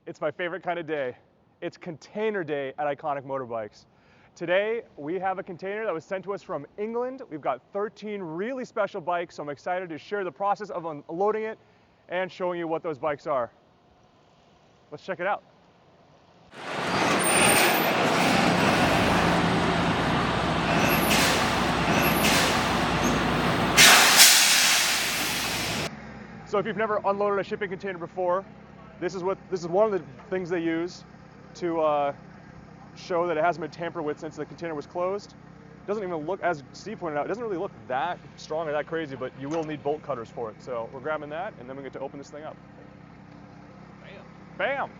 It's my favorite kind of day. It's container day at Iconic Motorbikes. Today, we have a container that was sent to us from England. We've got 13 really special bikes, so I'm excited to share the process of unloading it and showing you what those bikes are. Let's check it out. So if you've never unloaded a shipping container before, this is one of the things they use to show that it hasn't been tampered with since the container was closed. It doesn't even look, as Steve pointed out, it doesn't really look that strong or that crazy, but you will need bolt cutters for it. So we're grabbing that, and then we get to open this thing up. Bam! Bam!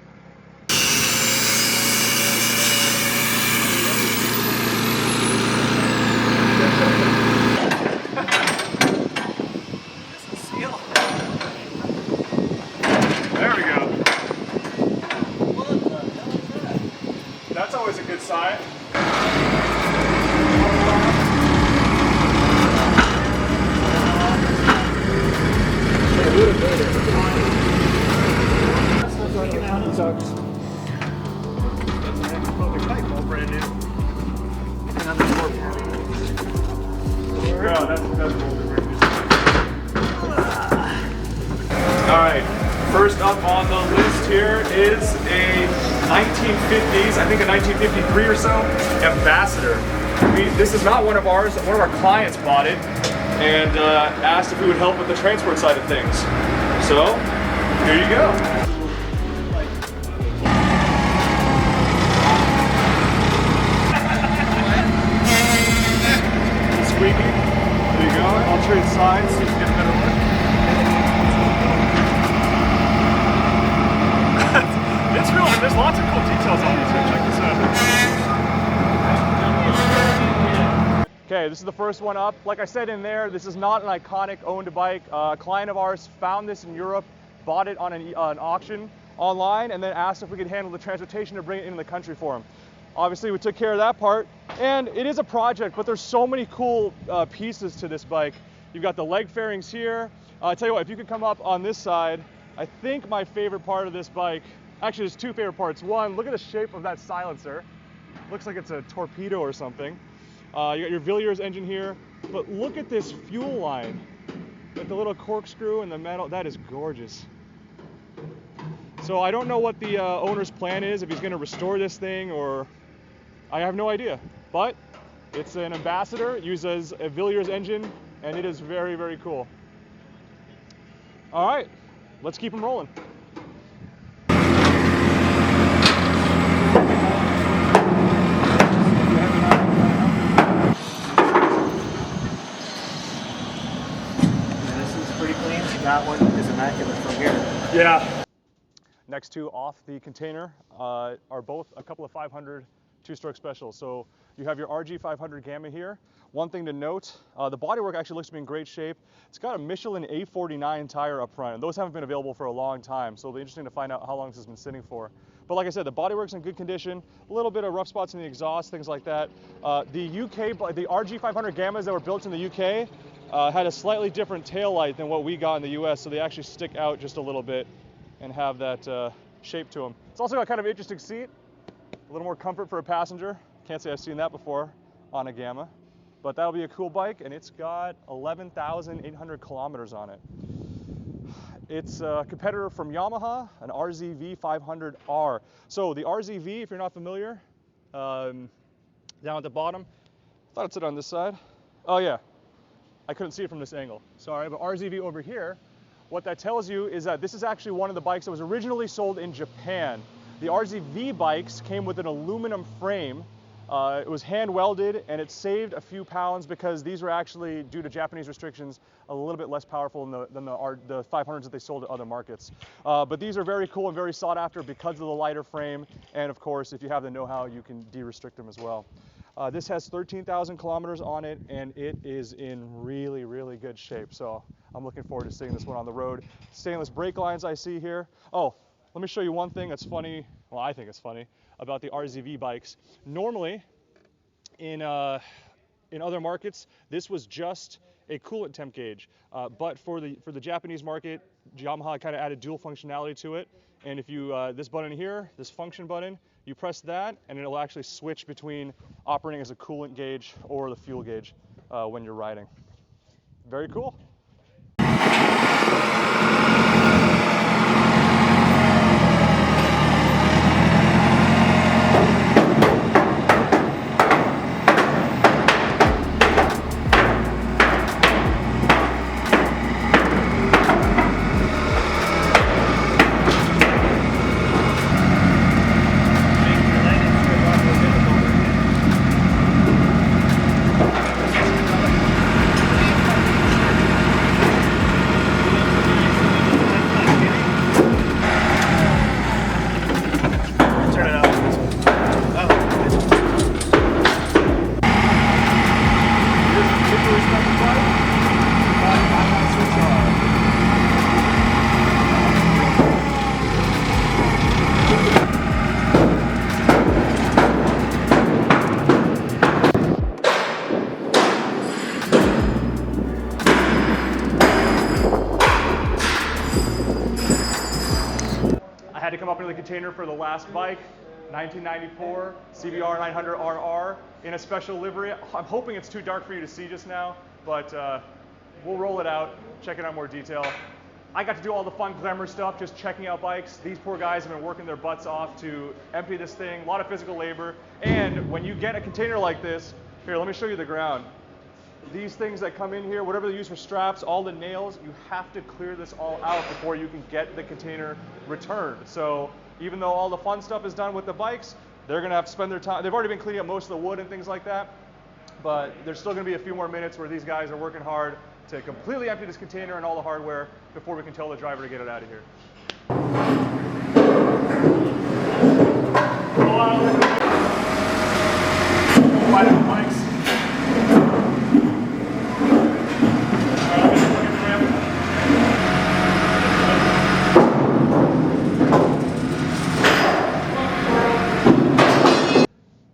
There we go. That's always a good sign. Brand new. Yeah, that's all right. First up on the list here is a 1950s, I think a 1953 or so, Ambassador. This is not one of ours. One of our clients bought it and asked if we would help with the transport side of things. So here you go. Squeaky. There you go. I'll trade sides so you can get a better look. It's real, and there's lots of cool details on this. Check this out. Okay, this is the first one up. Like I said in there, this is not an Iconic owned bike. A client of ours found this in Europe, bought it on an auction online, and then asked if we could handle the transportation to bring it into the country for him. Obviously, we took care of that part, and it is a project, but there's so many cool pieces to this bike. You've got the leg fairings here. I tell you what, if you could come up on this side, I think my favorite part of this bike, actually there's two favorite parts. One, look at the shape of that silencer. Looks like it's a torpedo or something. You got your Villiers engine here, but look at this fuel line with the little corkscrew and the metal. That is gorgeous. So I don't know what the owner's plan is, if he's going to restore this thing, or I have no idea. But it's an Ambassador, uses a Villiers engine, and it is very, very cool. All right, let's keep them rolling. This is pretty clean. That one is immaculate from here. Yeah. Next two off the container are both a couple of 500 two-stroke specials. So you have your RG 500 Gamma here. One thing to note, the bodywork actually looks to be in great shape. It's got a Michelin A49 tire up front, and those haven't been available for a long time, so it'll be interesting to find out how long this has been sitting for. But like I said, the bodywork's in good condition, a little bit of rough spots in the exhaust, things like that. The RG 500 Gammas that were built in the UK had a slightly different tail light than what we got in the US, so they actually stick out just a little bit and have that shape to them. It's also got kind of an interesting seat, a little more comfort for a passenger. Can't say I've seen that before on a Gamma, but that'll be a cool bike, and it's got 11,800 kilometers on it. It's a competitor from Yamaha, an RZV 500R. So the RZV, if you're not familiar, down at the bottom, I thought it said on this side. Oh yeah, I couldn't see it from this angle, sorry, but RZV over here, what that tells you is that this is actually one of the bikes that was originally sold in Japan. The RZV bikes came with an aluminum frame. It was hand welded, and it saved a few pounds because these were actually, due to Japanese restrictions, a little bit less powerful than the 500s that they sold at other markets. But these are very cool and very sought after because of the lighter frame, and of course, if you have the know-how, you can de-restrict them as well. This has 13,000 kilometers on it, and it is in really, really good shape. So I'm looking forward to seeing this one on the road. Stainless brake lines I see here. Oh, let me show you one thing that's funny, well, I think it's funny, about the RZV bikes. Normally, in in other markets, this was just a coolant temp gauge. But for the Japanese market, Yamaha kind of added dual functionality to it. And if you, this button here, this function button, you press that and it'll actually switch between operating as a coolant gauge or the fuel gauge when you're riding. Very cool. I had to come up into the container for the last bike, 1994 CBR 900RR in a special livery. I'm hoping it's too dark for you to see just now, but we'll roll it out, check it out in more detail. I got to do all the fun glamour stuff, just checking out bikes. These poor guys have been working their butts off to empty this thing, a lot of physical labor. And when you get a container like this, here, let me show you the ground. These things that come in here, whatever they use for straps, all the nails, you have to clear this all out before you can get the container returned. So even though all the fun stuff is done with the bikes, they're gonna have to spend their time. They've already been cleaning up most of the wood and things like that, but there's still gonna be a few more minutes where these guys are working hard to completely empty this container and all the hardware before we can tell the driver to get it out of here. Bikes.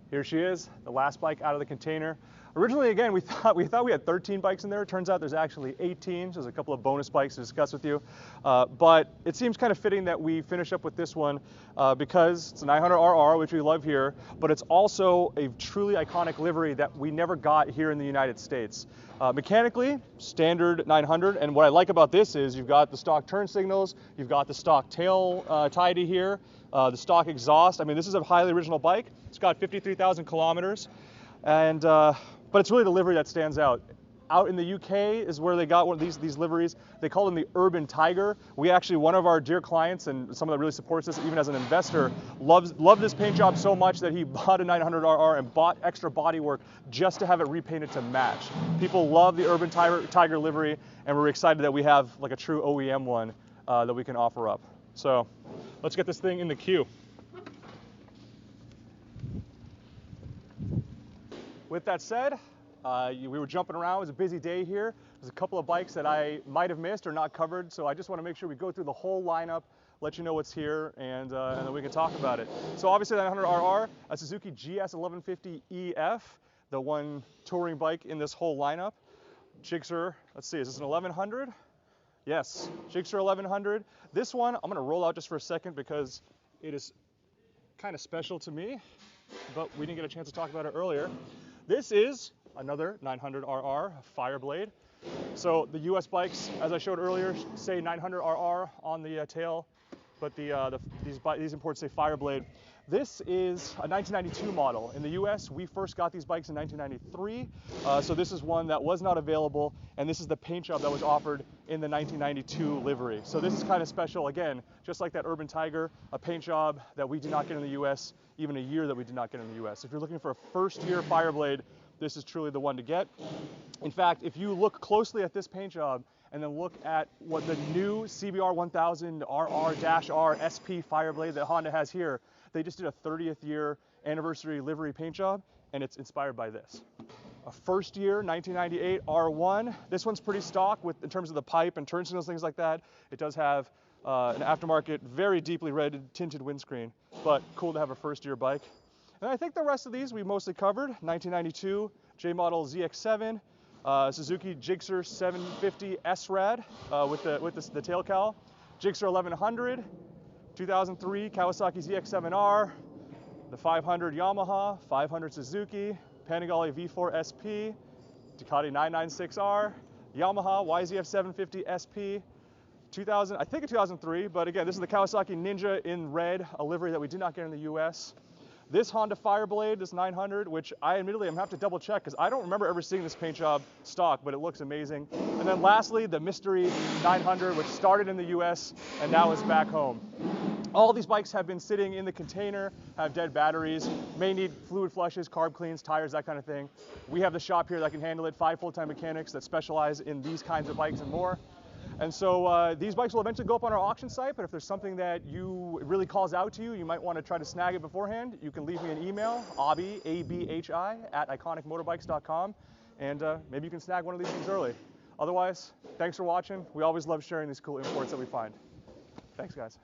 Here she is, the last bike out of the container. Originally, again, we thought we had 13 bikes in there. It turns out there's actually 18. So there's a couple of bonus bikes to discuss with you. But it seems kind of fitting that we finish up with this one because it's a 900RR, which we love here, but it's also a truly iconic livery that we never got here in the United States. Mechanically, standard 900, and what I like about this is you've got the stock turn signals, you've got the stock tail tidy here, the stock exhaust. I mean, this is a highly original bike. It's got 53,000 kilometers, and but it's really the livery that stands out. Out in the UK is where they got one of these liveries. They call them the Urban Tiger. We actually, one of our dear clients and someone that really supports this, even as an investor, loved this paint job so much that he bought a 900RR and bought extra bodywork just to have it repainted to match. People love the Urban Tiger livery, and we're excited that we have like a true OEM one that we can offer up. So let's get this thing in the queue. With that said, we were jumping around. It was a busy day here. There's a couple of bikes that I might have missed or not covered, so I just want to make sure we go through the whole lineup, let you know what's here, and then we can talk about it. So obviously that 900RR, a Suzuki GS 1150EF, the one touring bike in this whole lineup. Gixxer, let's see, is this an 1100? Yes, Gixxer 1100. This one, I'm going to roll out just for a second because it is kind of special to me, but we didn't get a chance to talk about it earlier. This is another 900RR Fireblade. So the US bikes, as I showed earlier, say 900RR on the tail, but these imports say Fireblade. This is a 1992 model. In the US, we first got these bikes in 1993, so this is one that was not available, and this is the paint job that was offered in the 1992 livery. So this is kind of special, again, just like that Urban Tiger, a paint job that we did not get in the US, even a year that we did not get in the US. If you're looking for a first-year Fireblade, this is truly the one to get. In fact, if you look closely at this paint job and then look at what the new CBR 1000 RR-R SP Fireblade that Honda has here, they just did a 30th year anniversary livery paint job, and it's inspired by this. A first year 1998 R1. This one's pretty stock in terms of the pipe and turn signals, things like that. It does have an aftermarket, very deeply red tinted windscreen, but cool to have a first year bike. And I think the rest of these we mostly covered. 1992 J model ZX7, Suzuki Gixxer 750 SRAD with the tail cowl, Gixxer 1100, 2003 Kawasaki ZX7R, the 500 Yamaha, 500 Suzuki, Panigale V4 SP, Ducati 996R, Yamaha YZF 750 SP, 2000, I think a 2003, but again, this is the Kawasaki Ninja in red, a livery that we did not get in the US. This Honda Fireblade, this 900, which I admittedly am gonna have to double check because I don't remember ever seeing this paint job stock, but it looks amazing. And then lastly, the Mystery 900, which started in the US and now is back home. All these bikes have been sitting in the container, have dead batteries, may need fluid flushes, carb cleans, tires, that kind of thing. We have the shop here that can handle it, 5 full-time mechanics that specialize in these kinds of bikes and more. And so these bikes will eventually go up on our auction site, but if there's something that really calls out to you, you might want to try to snag it beforehand. You can leave me an email, abhi, A-B-H-I, @iconicmotorbikes.com, and maybe you can snag one of these things early. Otherwise, thanks for watching. We always love sharing these cool imports that we find. Thanks, guys.